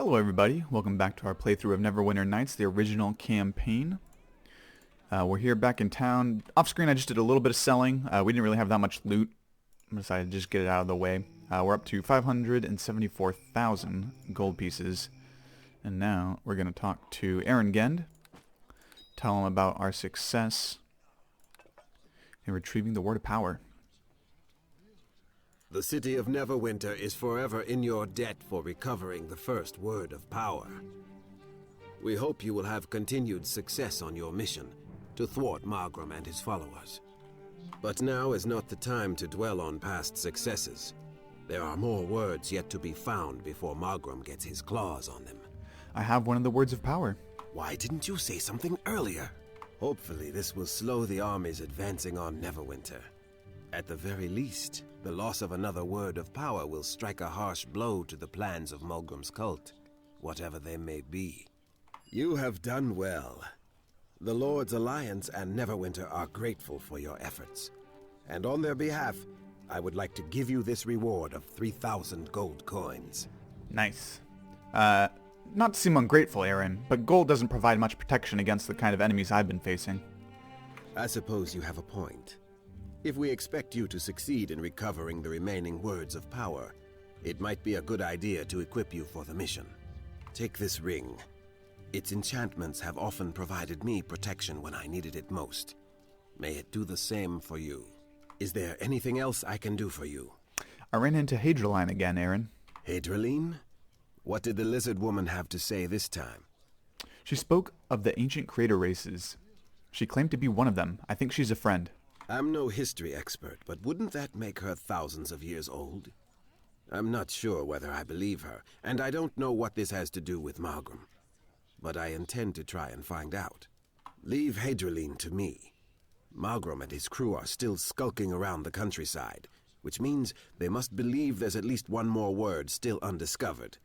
Hello everybody, welcome back to our playthrough of Neverwinter Nights, the original campaign. We're here back in town. Off screen I just did a little bit of selling. We didn't really have that much loot. I decided to just get it out of the way. We're up to 574,000 gold pieces. And now we're going to talk to Aaron Gend, tell him about our success in retrieving the Word of Power. The city of Neverwinter is forever in your debt for recovering the first Word of Power. We hope you will have continued success on your mission to thwart Margrim and his followers. But now is not the time to dwell on past successes. There are more words yet to be found before Margrim gets his claws on them. I have one of the Words of Power. Why didn't you say something earlier? Hopefully this will slow the armies advancing on Neverwinter. At the very least, the loss of another Word of Power will strike a harsh blow to the plans of Mulgrim's cult, whatever they may be. You have done well. The Lord's Alliance and Neverwinter are grateful for your efforts. And on their behalf, I would like to give you this reward of 3,000 gold coins. Nice. Not to seem ungrateful, Aaron, but gold doesn't provide much protection against the kind of enemies I've been facing. I suppose you have a point. If we expect you to succeed in recovering the remaining Words of Power, it might be a good idea to equip you for the mission. Take this ring. Its enchantments have often provided me protection when I needed it most. May it do the same for you. Is there anything else I can do for you? I ran into Hadriline again, Aaron. Hadriline? What did the lizard woman have to say this time? She spoke of the ancient creator races. She claimed to be one of them. I think she's a friend. I'm no history expert, but wouldn't that make her thousands of years old? I'm not sure whether I believe her, and I don't know what this has to do with Margrim. But I intend to try and find out. Leave Hadriline to me. Margrim and his crew are still skulking around the countryside, which means they must believe there's at least one more word still undiscovered.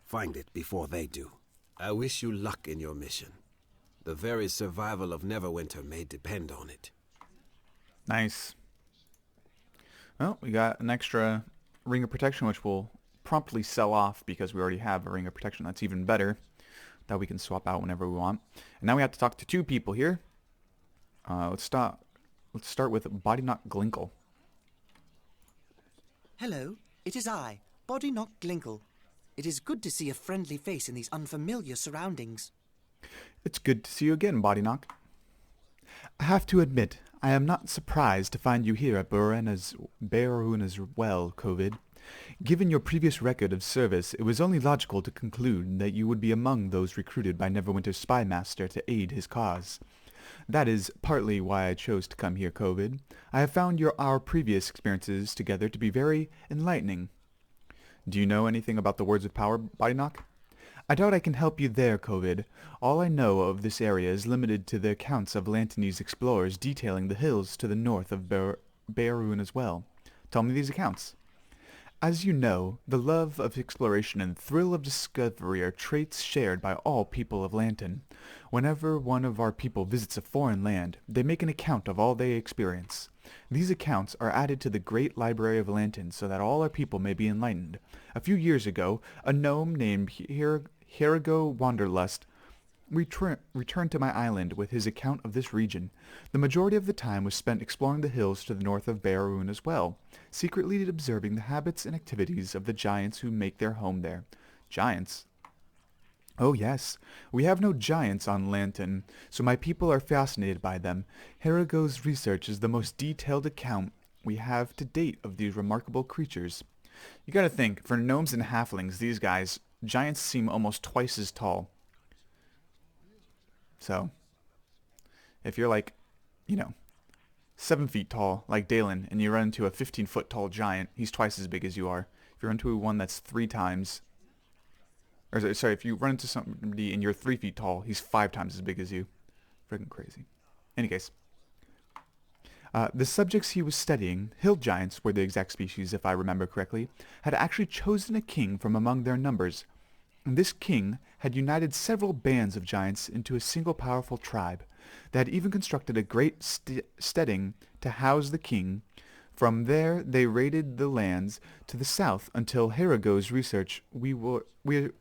Find it before they do. I wish you luck in your mission. The very survival of Neverwinter may depend on it. Nice. Well, we got an extra ring of protection, which we'll promptly sell off because we already have a ring of protection that's even better, that we can swap out whenever we want. And now we have to talk to two people here. Let's start with Bodyknock Glinkle. Hello, it is I, Bodyknock Glinkle. It is good to see a friendly face in these unfamiliar surroundings. It's good to see you again, Bodyknock. I have to admit, I am not surprised to find you here at Bearuna's well, Covid. Given your previous record of service, it was only logical to conclude that you would be among those recruited by Neverwinter's spy master to aid his cause. That is partly why I chose to come here, Covid. I have found our previous experiences together to be very enlightening. Do you know anything about the Words of Power, Bodyknock? I doubt I can help you there, Covid. All I know of this area is limited to the accounts of Lantanese explorers detailing the hills to the north of Bearuna's well. Tell me these accounts. As you know, the love of exploration and thrill of discovery are traits shared by all people of Lantan. Whenever one of our people visits a foreign land, they make an account of all they experience. These accounts are added to the Great Library of Lantan so that all our people may be enlightened. A few years ago, a gnome named Herigo Wanderlust returned to my island with his account of this region. The majority of the time was spent exploring the hills to the north of Bearun as well, secretly observing the habits and activities of the giants who make their home there. Giants? Oh yes, we have no giants on Lantan, so my people are fascinated by them. Herigo's research is the most detailed account we have to date of these remarkable creatures. You gotta think, for gnomes and halflings, these guys, giants seem almost twice as tall. So, if you're like, 7 feet tall, like Dalen, and you run into a 15-foot tall giant, he's twice as big as you are. If you run into one that's if you run into somebody and you're 3 feet tall, he's 5 times as big as you. Freaking crazy. Any case. The subjects he was studying, hill giants were the exact species if I remember correctly, had actually chosen a king from among their numbers. And this king had united several bands of giants into a single powerful tribe. They had even constructed a great steading to house the king From there, they raided the lands to the south until Harago's research. We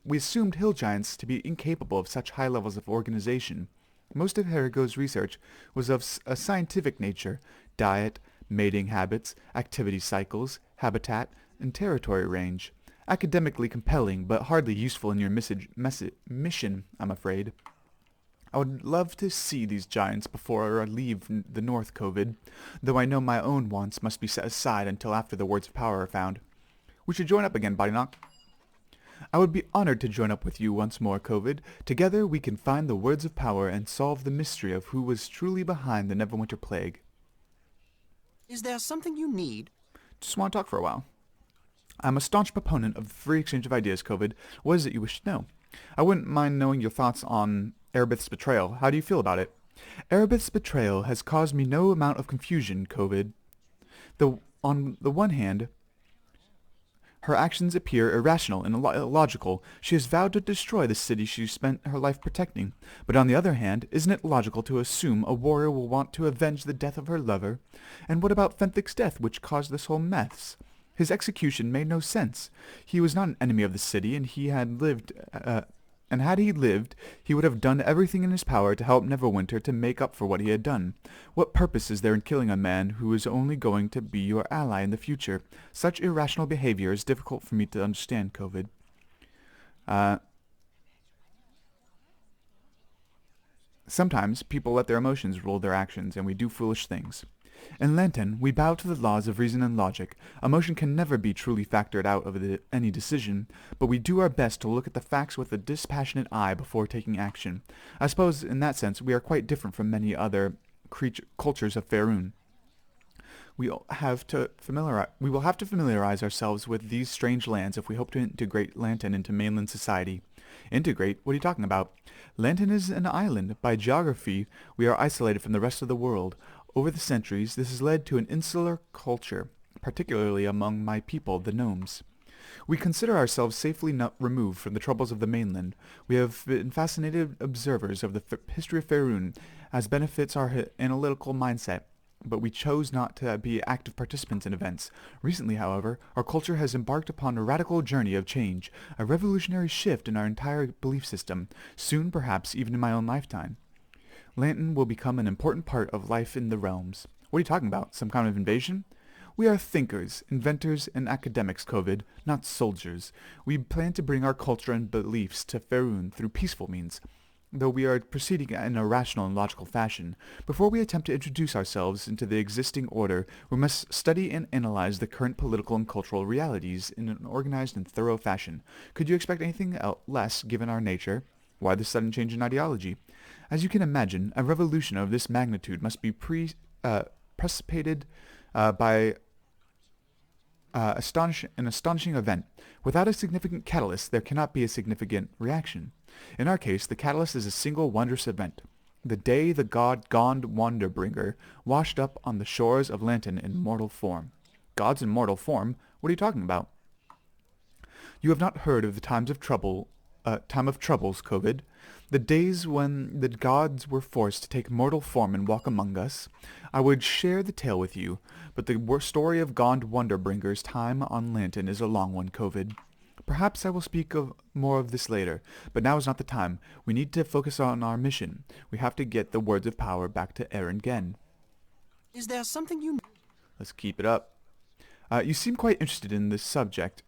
assumed hill giants to be incapable of such high levels of organization. Most of Harago's research was of a scientific nature: diet, mating habits, activity cycles, habitat, and territory range. Academically compelling, but hardly useful in your mission, I'm afraid. I would love to see these giants before I leave the North, COVID, though I know my own wants must be set aside until after the words of power are found. We should join up again, Bodyknock. I would be honored to join up with you once more, COVID. Together we can find the words of power and solve the mystery of who was truly behind the Neverwinter plague. Is there something you need? Just want to talk for a while. I'm a staunch proponent of the free exchange of ideas, COVID. What is it you wish to know? I wouldn't mind knowing your thoughts on Erebith's betrayal. How do you feel about it? Erebith's betrayal has caused me no amount of confusion, COVID. On the one hand, her actions appear irrational and illogical. She has vowed to destroy the city she spent her life protecting. But on the other hand, isn't it logical to assume a warrior will want to avenge the death of her lover? And what about Fenthic's death, which caused this whole mess? His execution made no sense. He was not an enemy of the city, and had he lived, he would have done everything in his power to help Neverwinter to make up for what he had done. What purpose is there in killing a man who is only going to be your ally in the future? Such irrational behavior is difficult for me to understand, COVID. Sometimes people let their emotions rule their actions, and we do foolish things. In Lantern, we bow to the laws of reason and logic. Emotion can never be truly factored out of any decision, but we do our best to look at the facts with a dispassionate eye before taking action. I suppose, in that sense, we are quite different from many other cultures of Faerun. We will have to familiarize ourselves with these strange lands if we hope to integrate Lantern into mainland society. Integrate? What are you talking about? Lantern is an island. By geography, we are isolated from the rest of the world. Over the centuries, this has led to an insular culture, particularly among my people, the gnomes. We consider ourselves safely removed from the troubles of the mainland. We have been fascinated observers of the history of Faerun, as benefits our analytical mindset, but we chose not to be active participants in events. Recently, however, our culture has embarked upon a radical journey of change, a revolutionary shift in our entire belief system, soon perhaps even in my own lifetime. Lantern will become an important part of life in the realms. What are you talking about? Some kind of invasion? We are thinkers, inventors, and academics, COVID, not soldiers. We plan to bring our culture and beliefs to Faerun through peaceful means, though we are proceeding in a rational and logical fashion. Before we attempt to introduce ourselves into the existing order, we must study and analyze the current political and cultural realities in an organized and thorough fashion. Could you expect anything less, given our nature? Why this sudden change in ideology? As you can imagine, a revolution of this magnitude must be precipitated by an astonishing event. Without a significant catalyst, there cannot be a significant reaction. In our case, the catalyst is a single wondrous event. The day the god Gond Wanderbringer washed up on the shores of Lantern in mortal form. Gods in mortal form? What are you talking about? You have not heard of the time of troubles, COVID. The days when the gods were forced to take mortal form and walk among us. I would share the tale with you, but the story of Gond Wanderbringer's time on Lantern is a long one, COVID. Perhaps I will speak more of this later, but now is not the time. We need to focus on our mission. We have to get the words of power back to Eren Gen. Is there something you... Let's keep it up. You seem quite interested in this subject,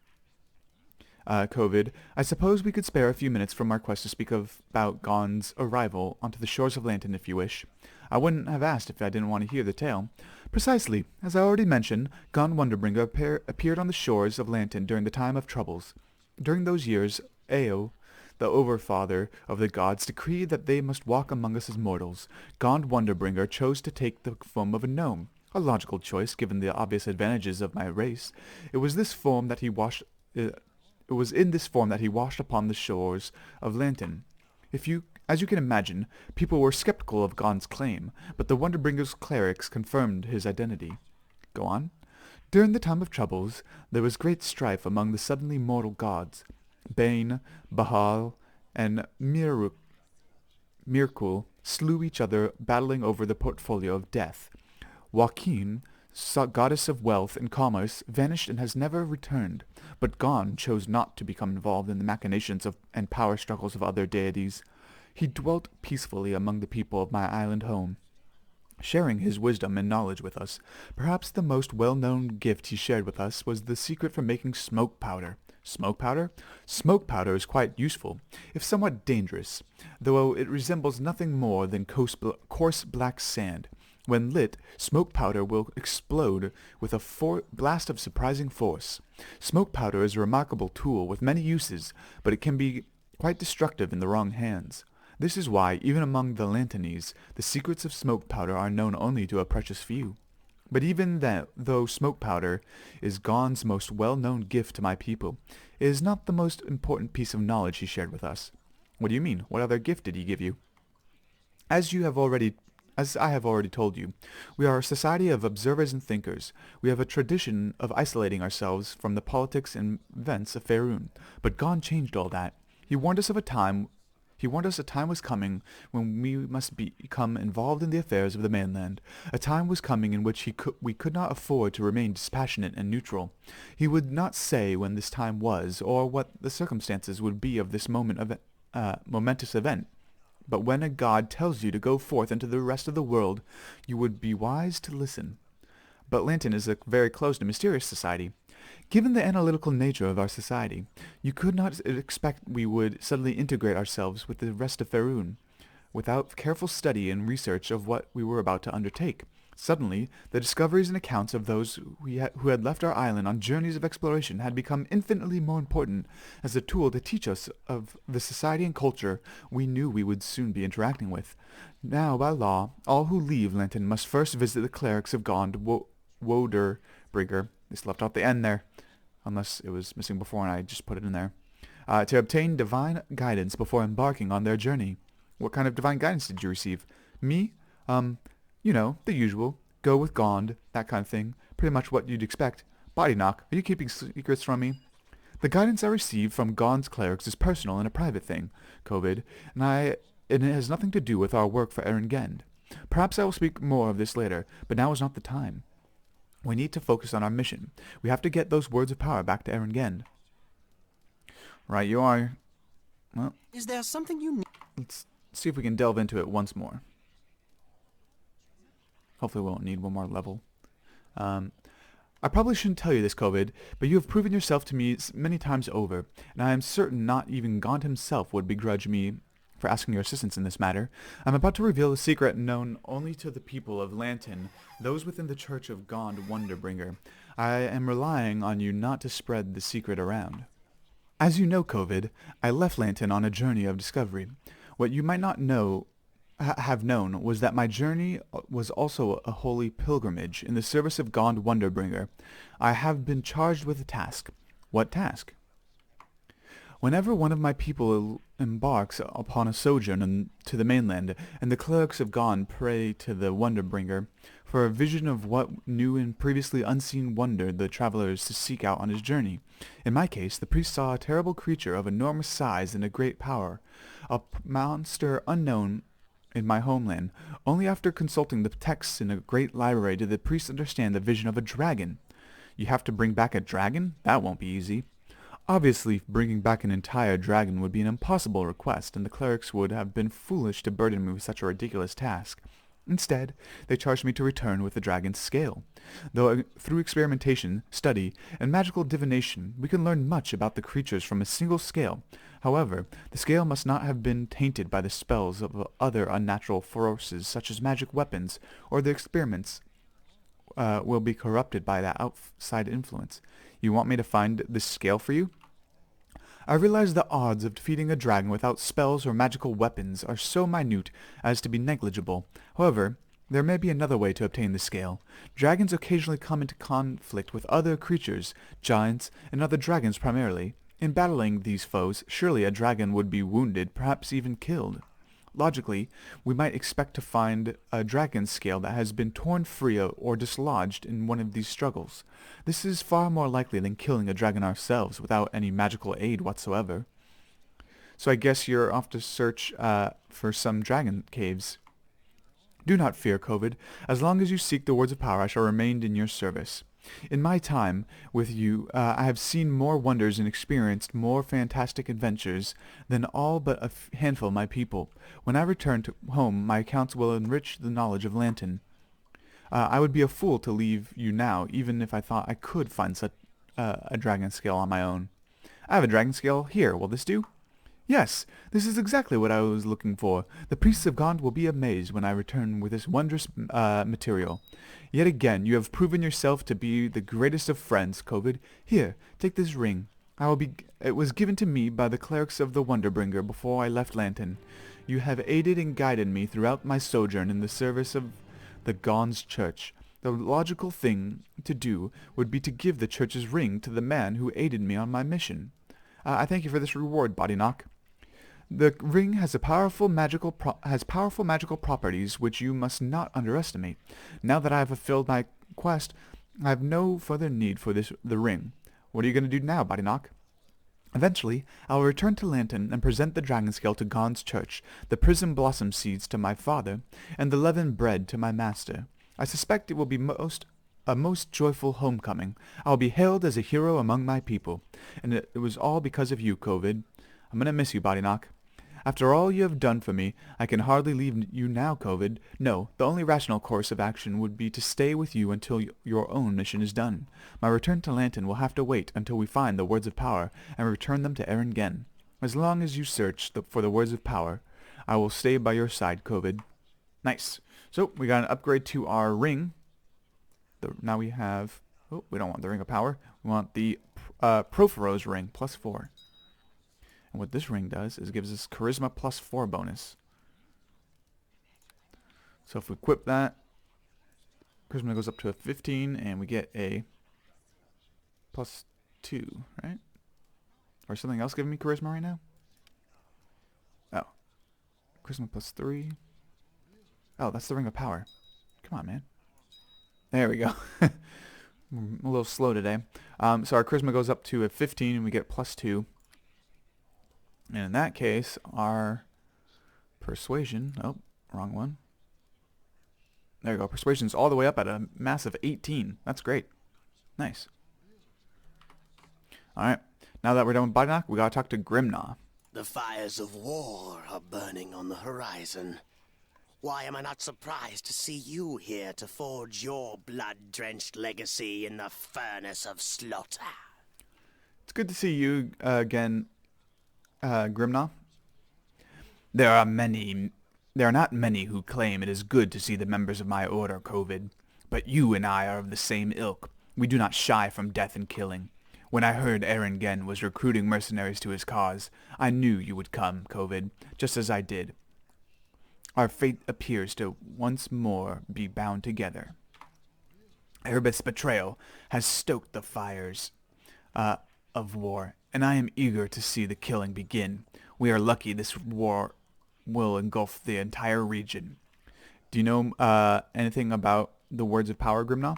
COVID. I suppose we could spare a few minutes from our quest to speak about Gond's arrival onto the shores of Lantern if you wish. I wouldn't have asked if I didn't want to hear the tale. Precisely. As I already mentioned, Gond Wanderbringer appeared on the shores of Lantern during the time of troubles. During those years, Ao, the overfather of the gods, decreed that they must walk among us as mortals. Gond Wanderbringer chose to take the form of a gnome. A logical choice, given the obvious advantages of my race. It was in this form that he washed upon the shores of Lantern. As you can imagine, people were skeptical of Gond's claim, but the Wonderbringer's clerics confirmed his identity. Go on. During the time of troubles, there was great strife among the suddenly mortal gods. Bane, Bahal, and Mirkul slew each other, battling over the portfolio of death. Joaquin goddess of wealth and commerce, vanished and has never returned. But Gon chose not to become involved in the machinations and power struggles of other deities. He dwelt peacefully among the people of my island home, sharing his wisdom and knowledge with us. Perhaps the most well-known gift he shared with us was the secret for making smoke powder. Smoke powder? Smoke powder is quite useful, if somewhat dangerous, though it resembles nothing more than coarse black sand. When lit, smoke powder will explode with a blast of surprising force. Smoke powder is a remarkable tool with many uses, but it can be quite destructive in the wrong hands. This is why, even among the Lantanese, the secrets of smoke powder are known only to a precious few. But even though smoke powder is Gon's most well-known gift to my people, it is not the most important piece of knowledge he shared with us. What do you mean? What other gift did he give you? As I have already told you, we are a society of observers and thinkers. We have a tradition of isolating ourselves from the politics and events of Faerun. But Gon changed all that. He warned us a time was coming when we must become involved in the affairs of the mainland. A time was coming in which we could not afford to remain dispassionate and neutral. He would not say when this time was, or what the circumstances would be of this momentous event. But when a god tells you to go forth into the rest of the world, you would be wise to listen. But Lantan is a very closed and mysterious society. Given the analytical nature of our society, you could not expect we would suddenly integrate ourselves with the rest of Faerun, without careful study and research of what we were about to undertake. Suddenly, the discoveries and accounts of those who had left our island on journeys of exploration had become infinitely more important as a tool to teach us of the society and culture we knew we would soon be interacting with. Now, by law, all who leave Lantan must first visit the clerics of Gond Woderbrigger. Just left out the end there, unless it was missing before and I just put it in there, to obtain divine guidance before embarking on their journey. What kind of divine guidance did you receive? Me? The usual. Go with Gond, that kind of thing. Pretty much what you'd expect. Body knock. Are you keeping secrets from me? The guidance I received from Gond's clerics is personal and a private thing, Covid, and it has nothing to do with our work for Erengend. Perhaps I will speak more of this later, but now is not the time. We need to focus on our mission. We have to get those words of power back to Erengend. Right, you are. Well, Is there something you need? let's see if we can delve into it once more. Hopefully we won't need one more level. I probably shouldn't tell you this, Covid, but you have proven yourself to me many times over, and I am certain not even Gond himself would begrudge me for asking your assistance in this matter. I'm about to reveal a secret known only to the people of Lantan, those within the Church of Gond Wonderbringer. I am relying on you not to spread the secret around. As you know, Covid, I left Lantan on a journey of discovery. What you might not have known was that my journey was also a holy pilgrimage in the service of Gond Wonderbringer. I have been charged with a task. What task? Whenever one of my people embarks upon a sojourn to the mainland, and the clerics of Gond pray to the Wonderbringer for a vision of what new and previously unseen wonder the traveler is to seek out on his journey. In my case, the priest saw a terrible creature of enormous size and a great power, a monster unknown in my homeland. Only after consulting the texts in a great library did the priest understand the vision of a dragon. You have to bring back a dragon? That won't be easy. Obviously, bringing back an entire dragon would be an impossible request, and the clerics would have been foolish to burden me with such a ridiculous task. Instead, they charged me to return with the dragon's scale. Though through experimentation, study, and magical divination, we can learn much about the creatures from a single scale. However, the scale must not have been tainted by the spells of other unnatural forces such as magic weapons, or the experiments will be corrupted by that outside influence. You want me to find this scale for you? I realize the odds of defeating a dragon without spells or magical weapons are so minute as to be negligible. However, there may be another way to obtain the scale. Dragons occasionally come into conflict with other creatures, giants, and other dragons primarily. In battling these foes, surely a dragon would be wounded, perhaps even killed. Logically, we might expect to find a dragon scale that has been torn free or dislodged in one of these struggles. This is far more likely than killing a dragon ourselves without any magical aid whatsoever. So I guess you're off to search for some dragon caves. Do not fear, Covid. As long as you seek the words of power, I shall remain in your service. In my time with you, I have seen more wonders and experienced more fantastic adventures than all but a handful of my people. When I return to home, my accounts will enrich the knowledge of Lanton. I would be a fool to leave you now, even if I thought I could find such a dragon scale on my own. I have a dragon scale here. Will this do? Yes, this is exactly what I was looking for. The priests of Gaunt will be amazed when I return with this wondrous material. Yet again, you have proven yourself to be the greatest of friends, Covid. Here, take this ring. It was given to me by the clerics of the Wonderbringer before I left Lanton. You have aided and guided me throughout my sojourn in the service of the Gaun's church. The logical thing to do would be to give the church's ring to the man who aided me on my mission. I thank you for this reward, Bodyknock. The ring has powerful magical properties which you must not underestimate. Now that I have fulfilled my quest, I have no further need for the ring. What are you going to do now, Bodyknock? Eventually, I will return to Lanton and present the dragon scale to Gaun's church, the prism blossom seeds to my father, and the leavened bread to my master. I suspect it will be a most joyful homecoming. I will be hailed as a hero among my people, and it was all because of you, Covid. I'm going to miss you, Bodyknock. After all you have done for me, I can hardly leave you now, Covid. No, the only rational course of action would be to stay with you until your own mission is done. My return to Lanton will have to wait until we find the words of power and return them to Erringen. As long as you search for the words of power, I will stay by your side, Covid. Nice. So, we got an upgrade to our ring. Now we have... Oh, we don't want the Ring of Power. We want the Profero's ring, +4. And what this ring does is gives us Charisma +4 bonus. So if we equip that, Charisma goes up to a 15, and we get a +2, right? Or something else giving me Charisma right now? Oh. Charisma +3. Oh, that's the Ring of Power. Come on, man. There we go. I'm a little slow today. So our Charisma goes up to a 15, and we get +2. And in that case, our Persuasion... Oh, wrong one. There you go. Persuasion's all the way up at a massive 18. That's great. Nice. Alright. Now that we're done with Bodyknock, we gotta talk to Grimnaw. The fires of war are burning on the horizon. Why am I not surprised to see you here to forge your blood-drenched legacy in the furnace of slaughter? It's good to see you again, Grimnaw. There are not many who claim it is good to see the members of my order, Covid. But you and I are of the same ilk. We do not shy from death and killing. When I heard Erringen was recruiting mercenaries to his cause, I knew you would come, Covid, just as I did. Our fate appears to once more be bound together. Erebeth's betrayal has stoked the fires of war, and I am eager to see the killing begin. We are lucky this war will engulf the entire region. Do you know anything about the words of power, Grimnaw?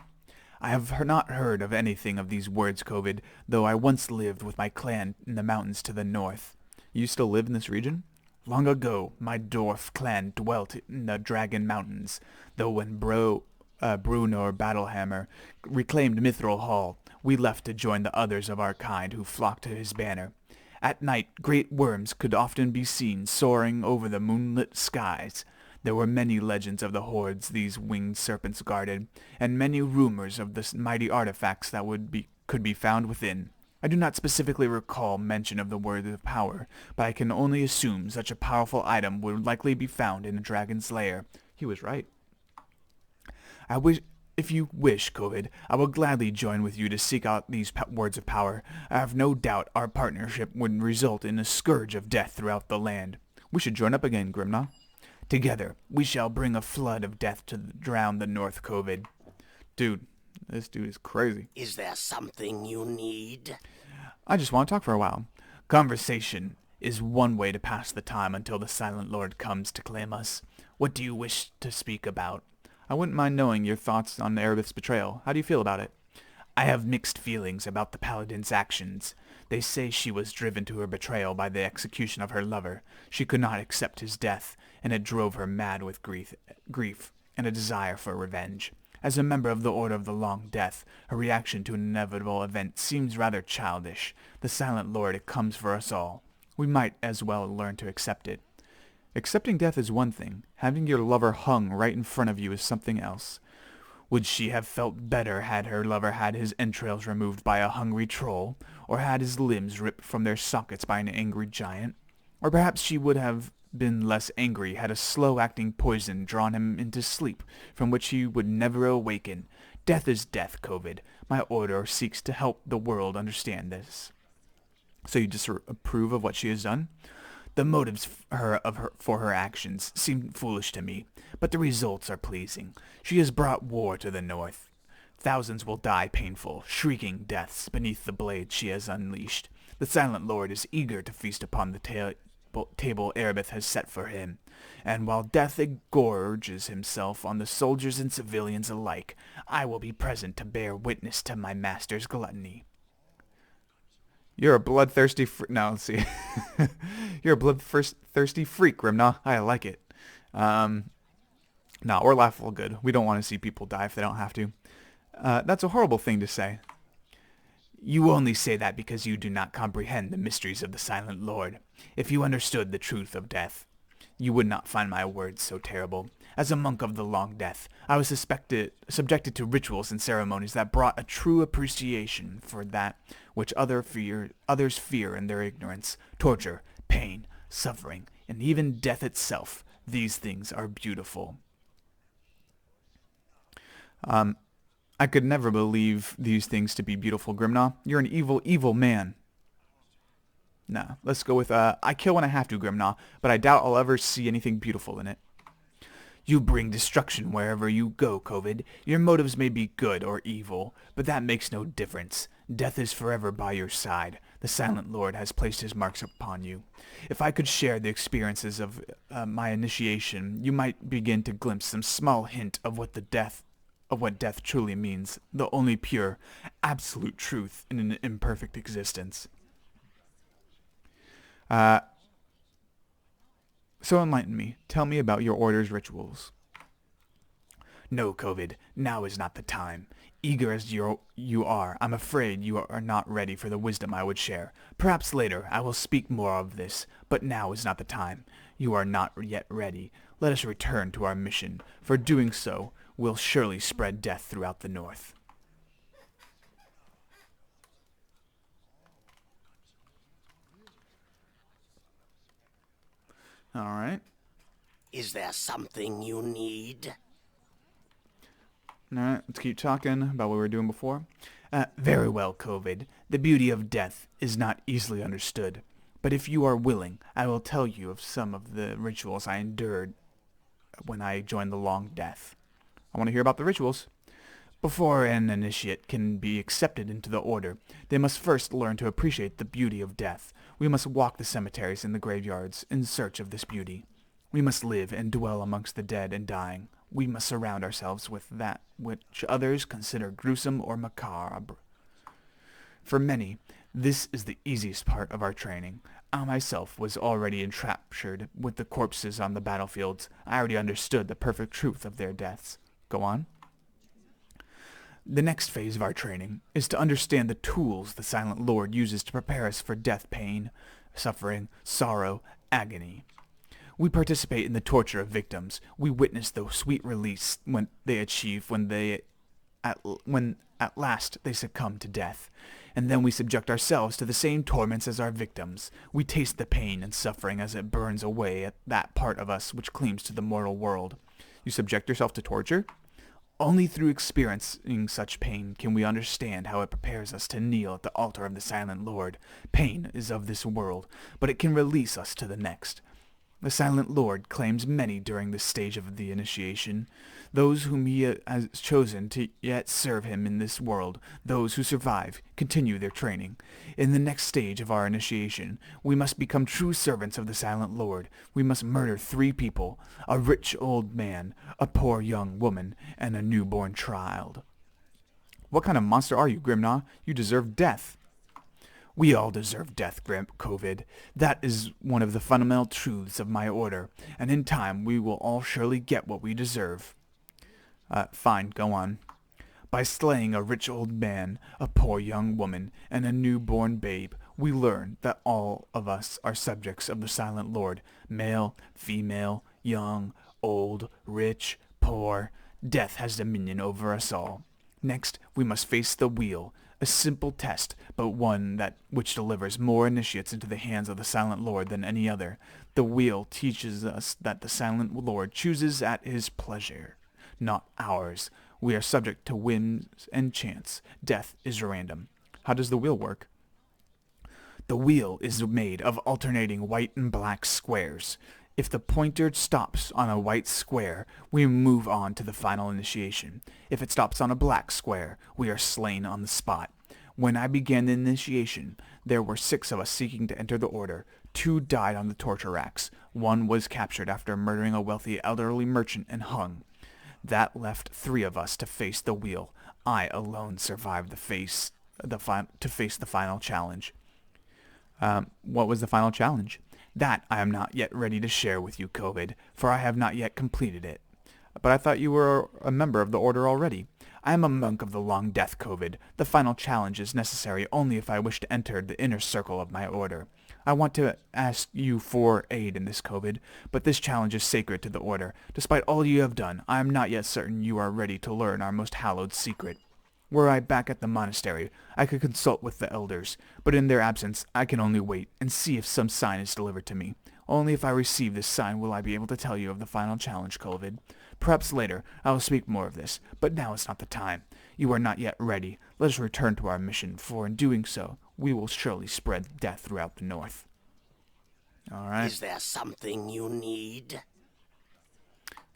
I have not heard of anything of these words, Covid, though I once lived with my clan in the mountains to the north. You still live in this region? Long ago, my dwarf clan dwelt in the Dragon Mountains, though when Brunor Battlehammer reclaimed Mithril Hall, we left to join the others of our kind who flocked to his banner. At night, great worms could often be seen soaring over the moonlit skies. There were many legends of the hordes these winged serpents guarded, and many rumors of the mighty artifacts that could be found within. I do not specifically recall mention of the word of power, but I can only assume such a powerful item would likely be found in a dragon's lair. He was right. If you wish, Covid, I will gladly join with you to seek out these words of power. I have no doubt our partnership would result in a scourge of death throughout the land. We should join up again, Grimnaw. Together, we shall bring a flood of death to drown the North, Covid. Dude, this dude is crazy. Is there something you need? I just want to talk for a while. Conversation is one way to pass the time until the Silent Lord comes to claim us. What do you wish to speak about? I wouldn't mind knowing your thoughts on Erebeth's betrayal. How do you feel about it? I have mixed feelings about the Paladin's actions. They say she was driven to her betrayal by the execution of her lover. She could not accept his death, and it drove her mad with grief and a desire for revenge. As a member of the Order of the Long Death, her reaction to an inevitable event seems rather childish. The Silent Lord, it comes for us all. We might as well learn to accept it. Accepting death is one thing. Having your lover hung right in front of you is something else. Would she have felt better had her lover had his entrails removed by a hungry troll, or had his limbs ripped from their sockets by an angry giant? Or perhaps she would have been less angry had a slow-acting poison drawn him into sleep, from which he would never awaken. Death is death, Covid. My order seeks to help the world understand this. So you disapprove of what she has done? The motives for her actions seem foolish to me, but the results are pleasing. She has brought war to the north. Thousands will die painful, shrieking deaths beneath the blade she has unleashed. The Silent Lord is eager to feast upon the table Erebeth has set for him, and while death gorges himself on the soldiers and civilians alike, I will be present to bear witness to my master's gluttony. You're a bloodthirsty no, let's see. You're a bloodthirsty freak, Grimna. I like it. No, we're laughable good. We don't want to see people die if they don't have to. That's a horrible thing to say. You only say that because you do not comprehend the mysteries of the Silent Lord. If you understood the truth of death, you would not find my words so terrible. As a monk of the Long Death, I was subjected to rituals and ceremonies that brought a true appreciation for that which others fear in their ignorance. Torture, pain, suffering, and even death itself. These things are beautiful. I could never believe these things to be beautiful, Grimna. You're an evil, evil man. Nah, let's go with, I kill when I have to, Grimna, but I doubt I'll ever see anything beautiful in it. You bring destruction wherever you go, Covid. Your motives may be good or evil, but that makes no difference. Death is forever by your side. The Silent Lord has placed his marks upon you. If I could share the experiences of my initiation, you might begin to glimpse some small hint of what death truly means, the only pure, absolute truth in an imperfect existence. So enlighten me. Tell me about your order's rituals. No, Covid. Now is not the time. Eager as you are, I'm afraid you are not ready for the wisdom I would share. Perhaps later I will speak more of this, but now is not the time. You are not yet ready. Let us return to our mission. For doing so will surely spread death throughout the north. All right. Is there something you need? All right, let's keep talking about what we were doing before. Very well, Covid. The beauty of death is not easily understood. But if you are willing, I will tell you of some of the rituals I endured when I joined the Long Death. I want to hear about the rituals. Before an initiate can be accepted into the order, they must first learn to appreciate the beauty of death. We must walk the cemeteries and the graveyards in search of this beauty. We must live and dwell amongst the dead and dying. We must surround ourselves with that which others consider gruesome or macabre. For many, this is the easiest part of our training. I myself was already enraptured with the corpses on the battlefields. I already understood the perfect truth of their deaths. Go on. The next phase of our training is to understand the tools the Silent Lord uses to prepare us for death, pain, suffering, sorrow, agony. We participate in the torture of victims. We witness the sweet release when they achieve when at last they succumb to death. And then we subject ourselves to the same torments as our victims. We taste the pain and suffering as it burns away at that part of us which clings to the mortal world. You subject yourself to torture? Only through experiencing such pain can we understand how it prepares us to kneel at the altar of the Silent Lord. Pain is of this world, but it can release us to the next. The Silent Lord claims many during this stage of the initiation, those whom he has chosen to yet serve him in this world. Those who survive continue their training. In the next stage of our initiation, we must become true servants of the Silent Lord. We must murder 3 people, a rich old man, a poor young woman, and a newborn child. What kind of monster are you, Grimna? You deserve death. We all deserve death, COVID. That is one of the fundamental truths of my order, and in time we will all surely get what we deserve. Fine, go on. By slaying a rich old man, a poor young woman, and a newborn babe, we learn that all of us are subjects of the Silent Lord, male, female, young, old, rich, poor. Death has dominion over us all. Next, we must face the wheel, a simple test, but one which delivers more initiates into the hands of the Silent Lord than any other. The wheel teaches us that the Silent Lord chooses at his pleasure, not ours. We are subject to whims and chance. Death is random. How does the wheel work? The wheel is made of alternating white and black squares. If the pointer stops on a white square, we move on to the final initiation. If it stops on a black square, we are slain on the spot. When I began the initiation, there were 6 of us seeking to enter the order. 2 died on the torture racks. 1 was captured after murdering a wealthy elderly merchant and hung. That left 3 of us to face the wheel. I alone survived to face the final challenge. What was the final challenge? That I am not yet ready to share with you, COVID, for I have not yet completed it. But I thought you were a member of the Order already. I am a monk of the Long Death, COVID. The final challenge is necessary only if I wish to enter the inner circle of my Order. I want to ask you for aid in this, COVID, but this challenge is sacred to the Order. Despite all you have done, I am not yet certain you are ready to learn our most hallowed secret. Were I back at the monastery, I could consult with the elders, but in their absence I can only wait and see if some sign is delivered to me. Only if I receive this sign will I be able to tell you of the final challenge, COVID. Perhaps later I will speak more of this, but now is not the time. You are not yet ready. Let us return to our mission, for in doing so, we will surely spread death throughout the north. All right. Is there something you need?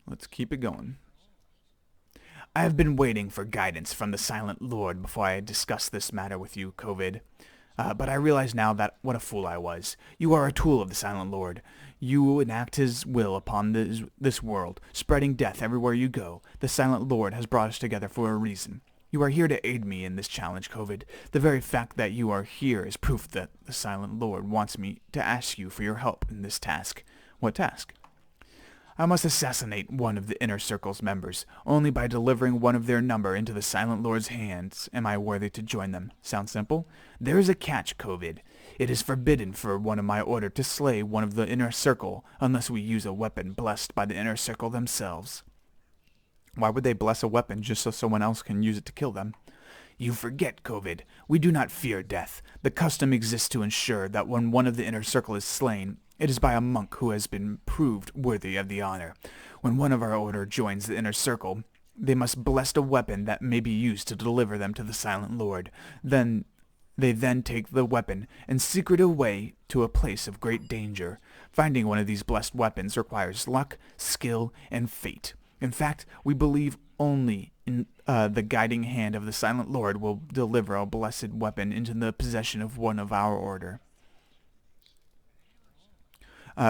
Let's keep it going. I have been waiting for guidance from the Silent Lord before I discuss this matter with you, COVID. But I realize now that what a fool I was. You are a tool of the Silent Lord. You enact his will upon this world, spreading death everywhere you go. The Silent Lord has brought us together for a reason. You are here to aid me in this challenge, COVID. The very fact that you are here is proof that the Silent Lord wants me to ask you for your help in this task. What task? I must assassinate one of the Inner Circle's members. Only by delivering one of their number into the Silent Lord's hands am I worthy to join them. Sound simple? There is a catch, COVID. It is forbidden for one of my order to slay one of the Inner Circle unless we use a weapon blessed by the Inner Circle themselves. Why would they bless a weapon just so someone else can use it to kill them? You forget, COVID. We do not fear death. The custom exists to ensure that when one of the Inner Circle is slain, it is by a monk who has been proved worthy of the honor. When one of our order joins the Inner Circle, they must bless a weapon that may be used to deliver them to the Silent Lord. They then take the weapon and secret away to a place of great danger. Finding one of these blessed weapons requires luck, skill, and fate. In fact, we believe only in the guiding hand of the Silent Lord will deliver a blessed weapon into the possession of one of our order.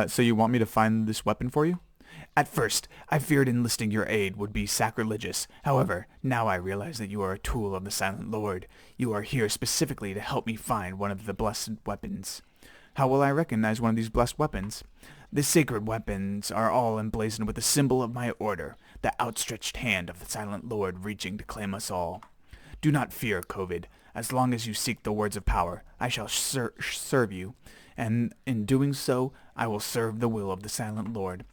So you want me to find this weapon for you? At first, I feared enlisting your aid would be sacrilegious. However, now I realize that you are a tool of the Silent Lord. You are here specifically to help me find one of the blessed weapons. How will I recognize one of these blessed weapons? The sacred weapons are all emblazoned with the symbol of my order, the outstretched hand of the Silent Lord reaching to claim us all. Do not fear, COVID. As long as you seek the words of power, I shall serve you, and in doing so, I will serve the will of the Silent Lord.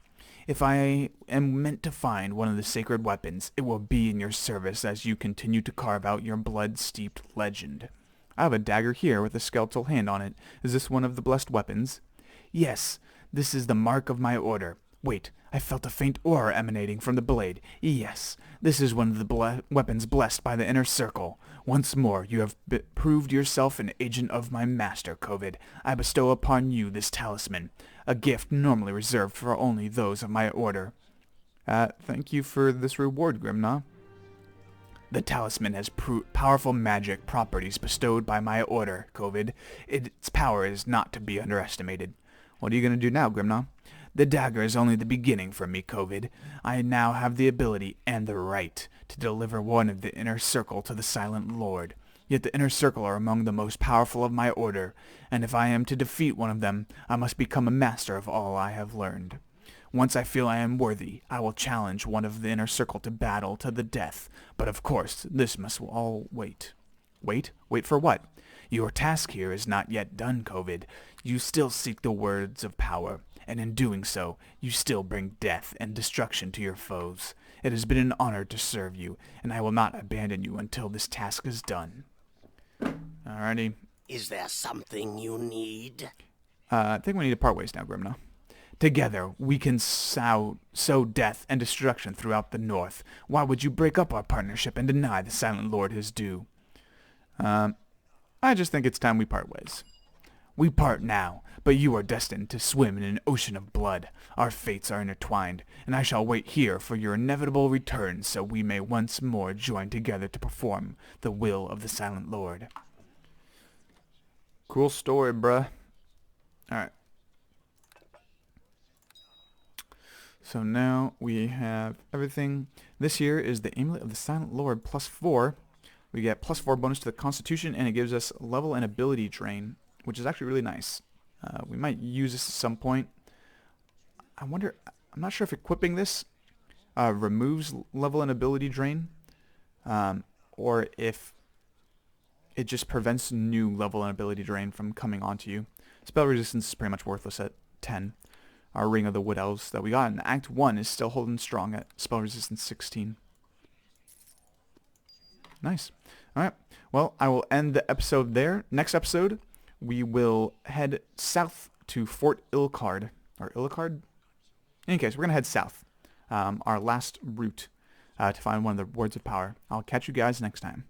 If I am meant to find one of the sacred weapons, it will be in your service as you continue to carve out your blood-steeped legend. I have a dagger here with a skeletal hand on it. Is this one of the blessed weapons? Yes, this is the mark of my order. Wait, I felt a faint aura emanating from the blade. Yes, this is one of the weapons blessed by the Inner Circle. Once more, you have proved yourself an agent of my master, COVID. I bestow upon you this talisman, a gift normally reserved for only those of my order. Thank you for this reward, Grimna. The talisman has powerful magic properties bestowed by my order, COVID. Its power is not to be underestimated. What are you going to do now, Grimna? The dagger is only the beginning for me, COVID. I now have the ability and the right to deliver one of the Inner Circle to the Silent Lord. Yet the inner circle are among the most powerful of my order, and if I am to defeat one of them, I must become a master of all I have learned. Once I feel I am worthy, I will challenge one of the inner circle to battle to the death, but of course, this must all wait. Wait? Wait for what? Your task here is not yet done, COVID. You still seek the words of power, and in doing so, you still bring death and destruction to your foes. It has been an honor to serve you, and I will not abandon you until this task is done. Alrighty. Is there something you need? I think we need to part ways now, Grimna. Together, we can sow death and destruction throughout the North. Why would you break up our partnership and deny the Silent Lord his due? I just think it's time we part ways. We part now, but you are destined to swim in an ocean of blood. Our fates are intertwined, and I shall wait here for your inevitable return so we may once more join together to perform the will of the Silent Lord. Cool story, bruh. Alright. So now we have everything. This here is the Amulet of the Silent Lord +4. We get +4 bonus to the Constitution, and it gives us level and ability drain, which is actually really nice. We might use this at some point. I'm not sure if equipping this removes level and ability drain, or if it just prevents new level and ability drain from coming onto you. Spell resistance is pretty much worthless at 10. Our Ring of the Wood Elves that we got in Act 1 is still holding strong at spell resistance 16. Nice. Alright, well, I will end the episode there. Next episode, we will head south to Fort Ilcard. Or Illicard? In any case, we're going to head south. Our last route to find one of the Words of Power. I'll catch you guys next time.